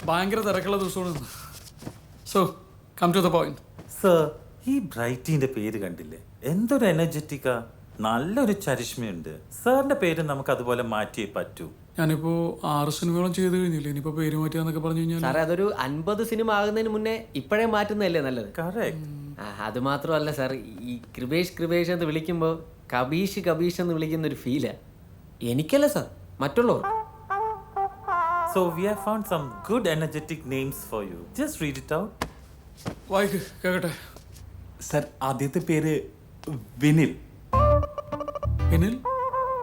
ഭയങ്കര തിരക്കുള്ള ദിവസമാണ്. So come to the point. Sir, ഈ ബ്രൈറ്റിന്റെ പേര് കണ്ടില്ലേ? എന്തൊരു എനർജറ്റിക്കാ, നല്ലൊരു ചരിഷ്മയുണ്ട്. സാറിന്റെ പേര് നമുക്ക് അതുപോലെ മാറ്റിയേ പറ്റൂ. ഞാനിപ്പോ 6 സിനിമകളും ചെയ്ത് കഴിഞ്ഞില്ലേ, ഇനിയിപ്പോ പേര് മാറ്റിയാന്നൊക്കെ പറഞ്ഞു കഴിഞ്ഞാൽ സാറേ അതൊരു 50 സിനിമ ആകുന്നതിന് മുന്നേ ഇപ്പോഴേ മാറ്റുന്നതല്ലേ നല്ലത്. കറക്റ്റ്. അത് മാത്രമല്ല സാർ, ഈ കൃപേഷ് എന്ന് വിളിക്കുമ്പോൾ കബീഷ് എന്ന് വിളിക്കുന്ന ഒരു ഫീലാ. എനിക്കല്ല സാർ, മറ്റുള്ളവർ. So we have found some good energetic names for you. Just read it out. വായിക്ക് കേക്കട്ടെ. സർ, ആദ്യത്തെ പേര് വിനിൽ. വിനിൽ,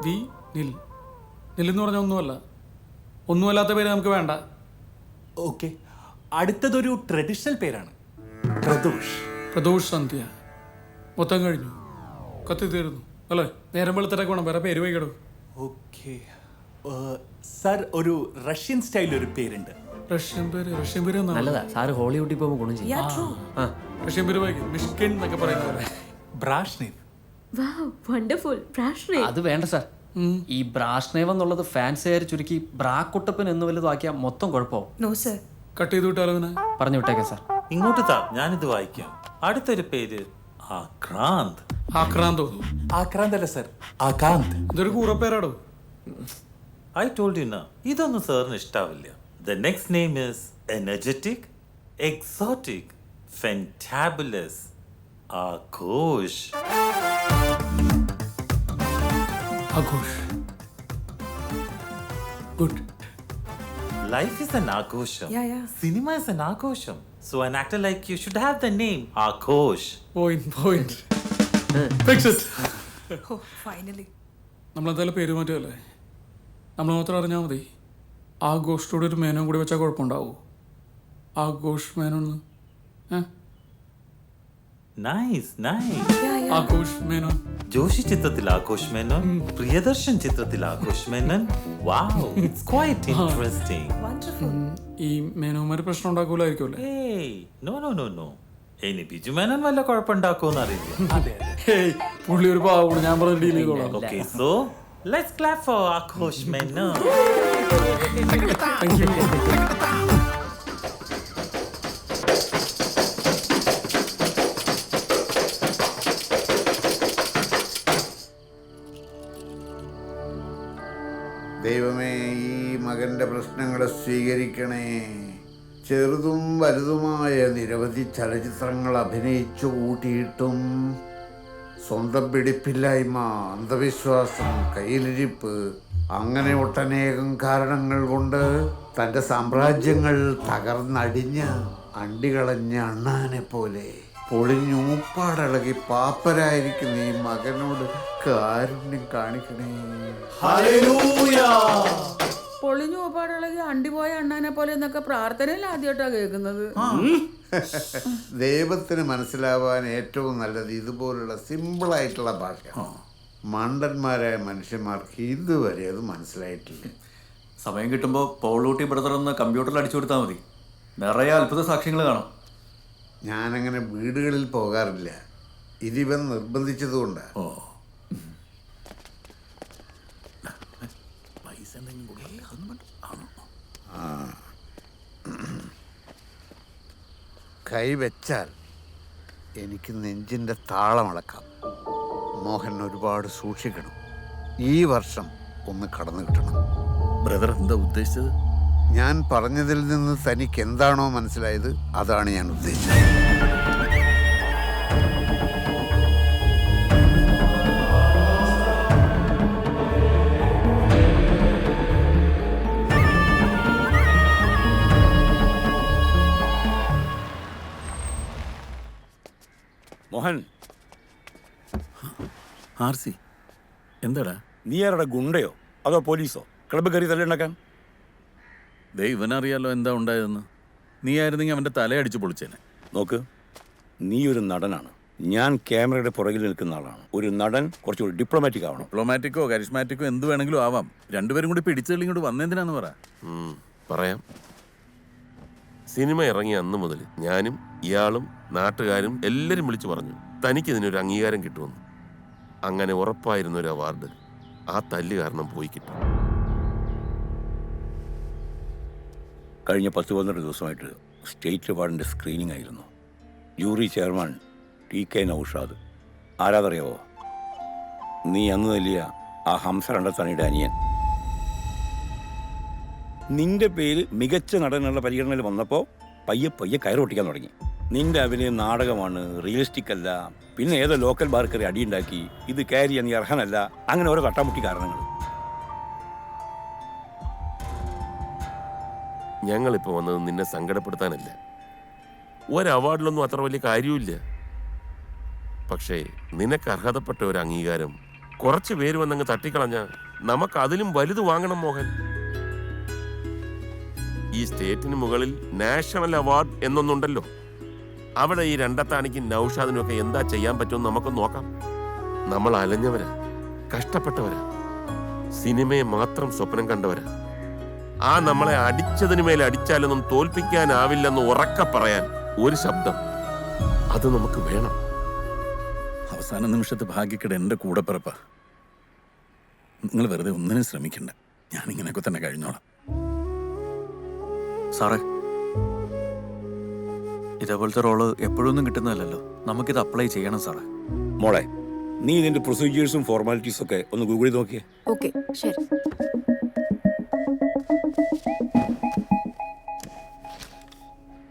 വി നിൽ. നില്ലെന്ന് പറഞ്ഞാൽ ഒന്നുമല്ലാത്ത പേര് നമുക്ക് വേണ്ട. ഓക്കെ, അടുത്തതൊരു ട്രഡീഷണൽ പേരാണ്, പ്രദോഷ് സന്ധ്യ. മൊത്തം കഴിഞ്ഞു, കത്തി തീരുന്നു അല്ലേ? നേരം വെളുത്തിട്ടൊക്കെ വേണം വേറെ പേര് വൈകിടും. ഓക്കെ സർ, ഒരു റഷ്യൻ സ്റ്റൈൽ ഒരു പേരുണ്ട്. റഷ്യൻ പേര് നല്ലതാ സാറ്, ഹോളിവുഡിൽ പോകുമ്പോൾ ഗുണം ചെയ്യും. റഷ്യൻ പേര് വൈകി മിഷ്കിൻ എന്നൊക്കെ പറയുന്ന പോലെ. ബ്രാഷ്നേവ്. അത് വേണ്ട സാർ. ഈ ബ്രാഷ്നേവ് എന്നുള്ളത് ഫാൻസുകാർ ചുരുക്കി ബ്രാക്കുട്ടപ്പൻ എന്ന് വലുതാക്കിയാൽ മൊത്തം കുഴപ്പമാവും. കട്ട് ചെയ്ത് വിട്ടാലോ? പറഞ്ഞു വിട്ടേക്കാം സാർ. ഇങ്ങോട്ട് താ, ഞാനിത് വായിക്കാം. അടുത്തൊരു പേര് ആക്രാന്ത്. ആക്രാന്ത് തോന്നുന്നു. ആക്രാന്ത് അല്ല സർ, ആകാന്ത്. ഇതൊരു കൂറപ്പേരാടോ. I told you na, ഇതൊന്നും സാറിന് ഇഷ്ടാവില്ല. The next name is energetic, exotic, fantabulous, Aghosh. Aghosh. Good. Life is an ആഘോഷം. Cinema is an ആഘോഷം. So an actor like you should have the name Aghosh. Point. Fix it. Oh, finally. നമ്മളെന്തായാലും പേര് മാറ്റുമല്ലേ? നമ്മൾ മാത്രം അറിഞ്ഞാൽ മതി. ആഘോഷത്തോടെ ഒരു മേനോൻ കൂടി വെച്ചാൽ കുഴപ്പമുണ്ടാവോ? ആഘോഷ് മേനോന്ന്. Nice. ആഘോഷ് മേനോൻ. ജോഷി ചിത്രത്തിൽ ആഘോഷ് മേനോൻ, പ്രിയദർശൻ ചിത്രത്തിൽ Aghosh Menon. Wow, it's quite interesting. Wonderful. ഈ മേനോന്മാര് പ്രശ്നം ഉണ്ടാക്കൂലായിരിക്കും അല്ലേ? Hey, no. ഇനി ബിജു മേനോൻ വല്ല കുഴപ്പമുണ്ടാക്കുമെന്ന് അറിയില്ല. ഹേയ്, പുള്ളി ഒരു പാവമാണ്, ഞാൻ പറഞ്ഞ ഡീൽ ചെയ്തോളാം. Okay, so let's clap for Aghosh Menon. Thank you. ദൈവമേ, ഈ മകൻ്റെ പ്രശ്നങ്ങളെ സ്വീകരിക്കണേ. ചെറുതും വലുതുമായ നിരവധി ചലച്ചിത്രങ്ങൾ അഭിനയിച്ചു കൂട്ടിയിട്ടും സ്വന്തം പിടിപ്പില്ലായ്മ, അന്ധവിശ്വാസം, കയ്യിലിരിപ്പ്, അങ്ങനെ ഒട്ടനേകം കാരണങ്ങൾ കൊണ്ട് തൻ്റെ സാമ്രാജ്യങ്ങൾ തകർന്നടിഞ്ഞ് അണ്ടികളഞ്ഞ അണ്ണാനെ പോലെ പൊളിഞ്ഞൂപ്പാടിളകി പാപ്പരായിരിക്കുന്ന ഈ മകനോട് കാരുണ്യം കാണിക്കണേ. പൊളിഞ്ഞു പോപ്പാടുള്ളത് അണ്ടിപോയ അണ്ണാനെ പോലെ എന്നൊക്കെ പ്രാർത്ഥനയിൽ ആദ്യമായിട്ടാണ് കേൾക്കുന്നത്. ദൈവത്തിന് മനസ്സിലാവാൻ ഏറ്റവും നല്ലത് ഇതുപോലുള്ള സിമ്പിളായിട്ടുള്ള ഭാഷ. മണ്ടന്മാരായ മനുഷ്യന്മാർക്ക് ഇതുവരെ അത് മനസ്സിലായിട്ടില്ല. സമയം കിട്ടുമ്പോൾ പോളൂട്ടി ബ്രദറൊന്ന് കമ്പ്യൂട്ടറിൽ അടിച്ചു കൊടുത്താൽ മതി, നിറയെ അത്ഭുത സാക്ഷ്യങ്ങൾ കാണാം. ഞാനങ്ങനെ വീടുകളിൽ പോകാറില്ല, ഇതിവൻ നിർബന്ധിച്ചതുകൊണ്ടാണ്. കൈവച്ചാൽ എനിക്ക് നെഞ്ചിൻ്റെ താളമളക്കാം. മോഹൻ ഒരുപാട് സൂക്ഷിക്കണം. ഈ വർഷം ഒന്ന് കടന്നു കിട്ടണം. ബ്രദർ എന്താ ഉദ്ദേശിച്ചത്? ഞാൻ പറഞ്ഞതിൽ നിന്ന് തനിക്ക് എന്താണോ മനസ്സിലായത് അതാണ് ഞാൻ ഉദ്ദേശിച്ചത്. മോഹൻ, ആർസി എന്താടാ? നീ ആരുടെ, ഗുണ്ടയോ അതോ പോലീസോ? ക്ലബ്ബ് കയറി തല്ലുണ്ടാക്കാൻ? ഇവനറിയാലോ എന്താ ഉണ്ടായതെന്ന്. നീ ആയിരുന്നെങ്കിൽ അവൻ്റെ തലയടിച്ച് പൊളിച്ചേനെ. നോക്ക്, നീ ഒരു നടനാണ്, ഞാൻ ക്യാമറയുടെ പുറകിൽ നിൽക്കുന്ന ആളാണ്. ഒരു നടൻ കുറച്ചുകൂടി ഡിപ്ലോമാറ്റിക് ആവണം. ഡിപ്ലോമാറ്റിക്കോ കരിസ്മാറ്റിക്കോ എന്ത് വേണമെങ്കിലും ആവാം. രണ്ടുപേരും കൂടി പിടിച്ചെള്ളി ഇങ്ങോട്ട് വന്നെന്തിനാന്ന് പറ. പറയാം. സിനിമ ഇറങ്ങിയ അന്ന് മുതൽ ഞാനും ഇയാളും നാട്ടുകാരും എല്ലാവരും വിളിച്ചു പറഞ്ഞു തനിക്കിതിനൊരു അംഗീകാരം കിട്ടുമെന്ന്. അങ്ങനെ ഉറപ്പായിരുന്ന ഒരു അവാർഡ് ആ തല്ല് കാരണം പോയി കിട്ടും. കഴിഞ്ഞ 10-12 ദിവസമായിട്ട് സ്റ്റേറ്റ് അവാർഡിൻ്റെ സ്ക്രീനിങ് ആയിരുന്നു. Jury chairman TK Naushad. ആരാതറിയാവോ? നീ അന്ന് നൽകിയ ആ ഹംസ രണ്ടത്താണിയുടെ അനിയൻ. നിന്റെ പേര് മികച്ച നടനുള്ള പരിഗണനയിൽ വന്നപ്പോൾ പയ്യെ കയറൊട്ടിക്കാൻ തുടങ്ങി. നിന്റെ അഭിനയം നാടകമാണ്, റിയലിസ്റ്റിക് അല്ല, പിന്നെ ഏതോ ലോക്കൽ ബാർ കയറി അടിയുണ്ടാക്കി, ഇത് ക്യാരി ചെയ്യാൻ നീ അർഹനല്ല, അങ്ങനെ ഓരോ തട്ടാമുട്ടി കാരണങ്ങൾ. ഞങ്ങളിപ്പോൾ വന്നത് നിന്നെ സങ്കടപ്പെടുത്താനല്ല. ഒരു അവാർഡിലൊന്നും അത്ര വലിയ കാര്യമില്ല. പക്ഷേ നിനക്ക് അർഹതപ്പെട്ട ഒരു അംഗീകാരം കുറച്ച് പേര് വന്നങ്ങ് തട്ടിക്കളഞ്ഞ നമുക്ക് അതിലും വലുത് വാങ്ങണം മോഹൻ. ഈ സ്റ്റേറ്റിന് മുകളിൽ നാഷണൽ അവാർഡ് എന്നൊന്നുണ്ടല്ലോ. അവിടെ ഈ രണ്ടത്താണിക്കും നൗഷാദിനും ഒക്കെ എന്താ ചെയ്യാൻ പറ്റുമെന്ന് നമുക്ക് നോക്കാം. നമ്മൾ അലഞ്ഞവരാ, കഷ്ടപ്പെട്ടവരാ, സിനിമയെ മാത്രം സ്വപ്നം കണ്ടവരാ. ആ നമ്മളെ അടിച്ചതിന് മേലെ അടിച്ചാലൊന്നും തോൽപ്പിക്കാനാവില്ലെന്ന് ഉറക്കെ പറയാൻ ഒരു ശബ്ദം, അത് നമുക്ക് വേണം. അവസാന നിമിഷത്തെ ഭാഗ്യക്കേട് എൻ്റെ കൂടെ പിറപ്പാ. നിങ്ങൾ വെറുതെ ഒന്നിനും ശ്രമിക്കണ്ട. ഞാനിങ്ങനെയൊക്കെ തന്നെ കഴിഞ്ഞോളാം. സാറേ, ഇതേപോലത്തെ റോള് എപ്പോഴൊന്നും കിട്ടുന്നതല്ലല്ലോ. നമുക്കിത് അപ്ലൈ ചെയ്യണം സാറേ. മോളെ, നീ ഇതിൻ്റെ പ്രൊസീജിയേഴ്സും ഫോർമാലിറ്റീസും ഒക്കെ ഒന്ന് ഗൂഗിളിൽ നോക്കിയേ. ഓക്കെ, ശരി.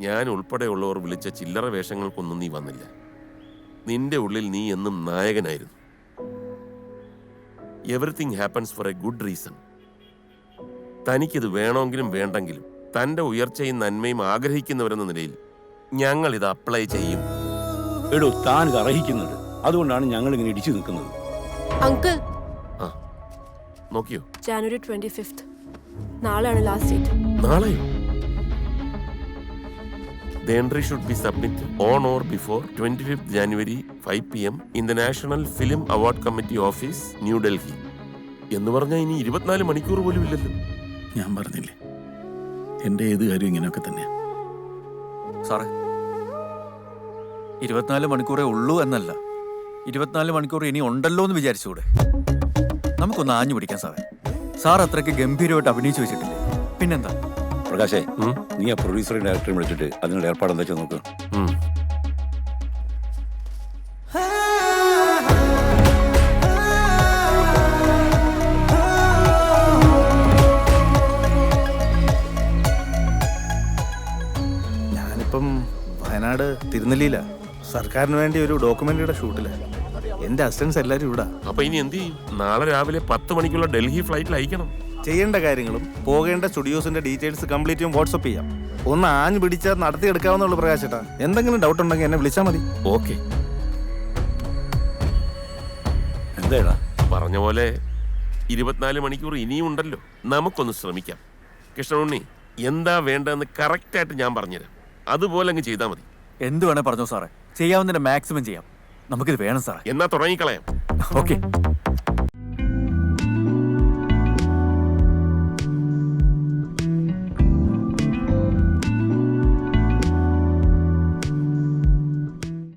ഞാൻ ഉൾപ്പെടെയുള്ളവർ വിളിച്ച ചില്ലറ വേഷങ്ങൾക്കൊന്നും നീ വന്നില്ല. നിന്റെ ഉള്ളിൽ നീ എന്നും നായകനായിരുന്നു. Everything happens for a good reason. തനിക്കിത് വേണമെങ്കിലും വേണ്ടെങ്കിലും തൻ്റെ ഉയർച്ചയും നന്മയും ആഗ്രഹിക്കുന്നവരെന്ന നിലയിൽ ഞങ്ങൾ ഇത് അപ്ലൈ ചെയ്യും. എടോ, താൻ ഇത് അർഹിക്കുന്നത്. അതുകൊണ്ടാണ് ഞങ്ങൾ ഇങ്ങനെ ഇടിച്ചു നിൽക്കുന്നത്. അങ്കിൾ, ആ നോക്കിയോ? ജാനുവരി 25th നാളെയാണ് ലാസ്റ്റ് ഡേറ്റ്. നാളെയോ? The entry should be submitted on or before 25th January 5 PM in the National Film Award Committee Office, New Delhi. എന്ന് പറഞ്ഞാൽ ഇനി 24 മണിക്കൂർ പോലും ഇല്ലല്ലോ. ഞാൻ പറഞ്ഞില്ലേ, എൻ്റെ ഏത് കാര്യം ഇങ്ങനെയൊക്കെ തന്നെയാണ്. സാറേ, 24 മണിക്കൂറേ ഉള്ളൂ എന്നല്ല, 24 മണിക്കൂർ ഇനി ഉണ്ടല്ലോ എന്ന് വിചാരിച്ചുകൂടെ? നമുക്കൊന്ന് ആഞ്ഞു പിടിക്കാം സാറേ. സാർ അത്രയ്ക്ക് ഗംഭീരമായിട്ട് അഭിനയിച്ചു വെച്ചിട്ടില്ലേ? പിന്നെന്താ? പ്രകാശേ, നീ ആ പ്രൊഡ്യൂസറെ ഡയറക്ടറെ വിളിച്ചിട്ട് അതിനുള്ള ഏർപ്പാട് എന്താ വെച്ചാൽ നോക്കുക. ഞാനിപ്പം വയനാട് തിരുനെല്ലിയില സർക്കാരിന് വേണ്ടി ഒരു ഡോക്യുമെന്ററിയുടെ ഷൂട്ടില്. എന്റെ അസിസ്റ്റൻസ് എല്ലാവരും ഇവിടെ. അപ്പൊ ഇനി എന്ത് ചെയ്യും? നാളെ രാവിലെ 10 മണിക്കുള്ള ഡൽഹി ഫ്ലൈറ്റിൽ അയക്കണം. ചെയ്യേണ്ട കാര്യങ്ങളും പോകേണ്ട സ്റ്റുഡിയോസിന്റെ ഡീറ്റെയിൽസ് കംപ്ലീറ്റും വാട്സപ്പ് ചെയ്യാം. ഒന്ന് ആഞ്ഞു പിടിച്ചാൽ നടത്തിയെടുക്കാവുന്നുള്ളൂ പ്രകാശേട്ടാ. എന്തെങ്കിലും ഡൗട്ട് ഉണ്ടെങ്കിൽ എന്നെ വിളിച്ചാൽ മതി. ഓക്കെ. എന്താ പറഞ്ഞ പോലെ 24 മണിക്കൂർ ഇനിയും ഉണ്ടല്ലോ. നമുക്കൊന്ന് ശ്രമിക്കാം. കൃഷ്ണനുണ്ണി, എന്താ വേണ്ടതെന്ന് കറക്റ്റായിട്ട് ഞാൻ പറഞ്ഞുതരാം. അതുപോലെ അങ്ങ് ചെയ്താൽ മതി. എന്ത് വേണേ പറഞ്ഞോ സാറേ, ചെയ്യാവുന്നതിന്റെ മാക്സിമം ചെയ്യാം. നമുക്കിത് വേണം സാറേ. എന്നാ തുടങ്ങിക്കളയാം. ഓക്കെ.